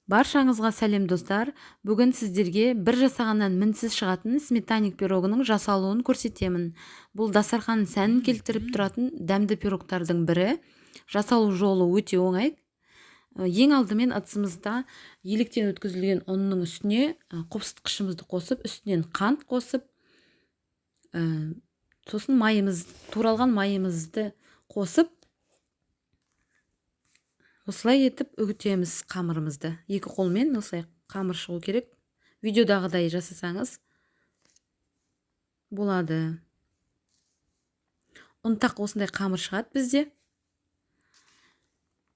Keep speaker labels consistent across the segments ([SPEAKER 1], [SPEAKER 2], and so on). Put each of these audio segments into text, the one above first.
[SPEAKER 1] Баршаңызға сәлем достар. Бүгін сіздерге бір жасағаннан мінсіз шығатын сметанник пирогының жасалуын көрсетемін. Бұл дастархан сәнін келтіріп тұратын дәмді пирогтардың бірі. Жасалу жолы өте оңай. Ең алдымен ыдысымызда електен өткізілген ұнның үстіне қопсытқышымызды қосып, үстінен қант қосып, сосын туралған майымызды қосып, осылай етіп үгітеміз қамырымызды. Екі қолмен осылай қамыр шығу керек. Видеодағыдай жасасаңыз болады. Ұнтақ осындай қамыр шығады бізде.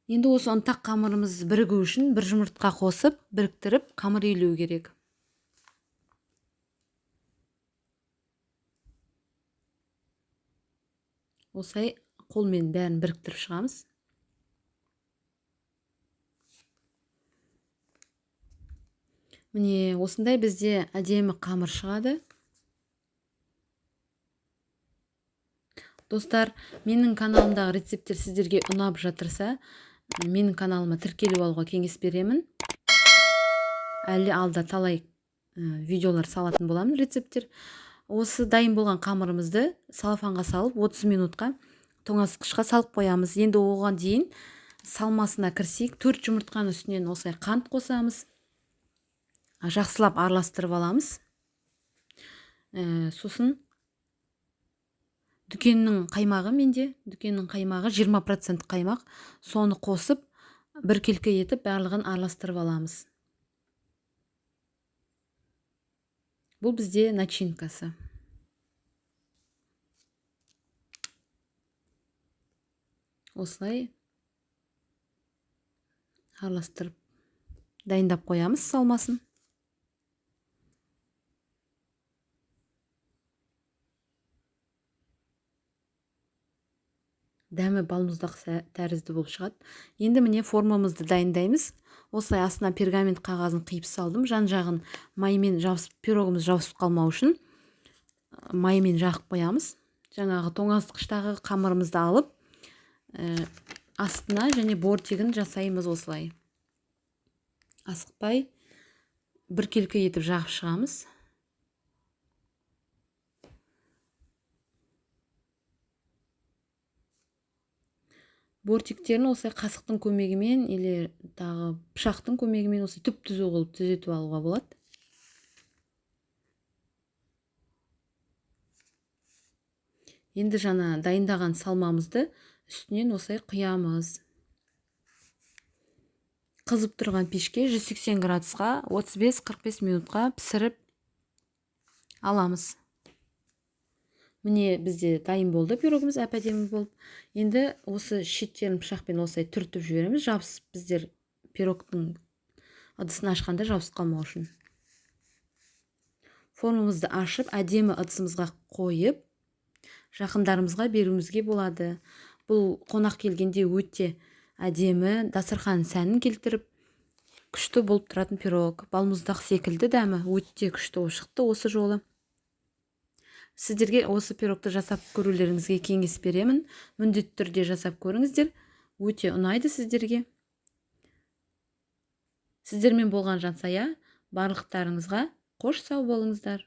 [SPEAKER 1] Енді осы ұнтақ қамырымыз бірігу үшін бір жұмыртқа қосып, біріктіріп, қамыр илеу керек. Осылай қолмен бәрін біріктіріп шығамыз. Міне осындай бізде әдемі қамыр шығады. Достар, менің каналымдағы рецепттер сіздерге ұнап жатырса, менің каналыма тіркеліп алуға кеңес беремін. Әлі алда талай видеолар салатын боламын, рецепттер. Осы дайын болған қамырымызды салфанға салып 30 минутқа тоңазытқышқа салып қоямыз. Енді оған дейін салмасына кірсек, 4 жұмыртқаның үстінен осылай қант қосамыз. Жақсылап араластырып аламыз. Сосын дүкеннің қаймағы, менде дүкеннің қаймағы 20% қаймақ, соны қосып біркелкі етіп барлығын араластырып аламыз. Бұл бізде начинкасы. Осылай араластырып дайындап қоямыз салмасын. Дәмі балмұздақ тәрізді болып шығады. Енді міне формамызды дайындаймыз. Осылай астына пергамент қағазын қиып салдым. Жан-жағын маймен жабысып, пирогымыз жабысып қалмау үшін маймен жағып қоямыз. Жаңағы тоңазытқыштағы қамырымызды алып, астына және бортигін жасаймыз осылай. Асықпай біркелкі етіп жағып шығамыз. Бортиктерін осылай қасықтың көмегімен или тағы пышақтың көмегімен осылай түп-түзу қылып түзетіп алуға болады. Енді жаңа дайындаған салмамызды үстінен осылай құямыз. Қызып тұрған пешке 180 градусқа 35-45 минутқа пісіріп аламыз. Міне бізде дайын болды пирогымыз, әп-әдемі болып. Енді осы шеттерін пышақпен осылай түртіп жібереміз, жабысып, біздер пирогтың ыдысын ашқанда жабысып қалмау үшін. Формамызды ашып, әдемі ыдысымызға қойып, жақындарымызға беруімізге болады. Бұл қонақ келгенде өте әдемі, дастархан сәнін келтіріп, күшті болып тұратын пирог. Балмұздақ секілді дәмі өте күшті болып шықты осы жолы. Сіздерге осы пирогты жасап көрулеріңізге кеңес беремін. Міндетті түрде жасап көріңіздер. Өте ұнайды сіздерге. Сіздермен болған Жансая. Барлықтарыңызға қош сау болыңыздар.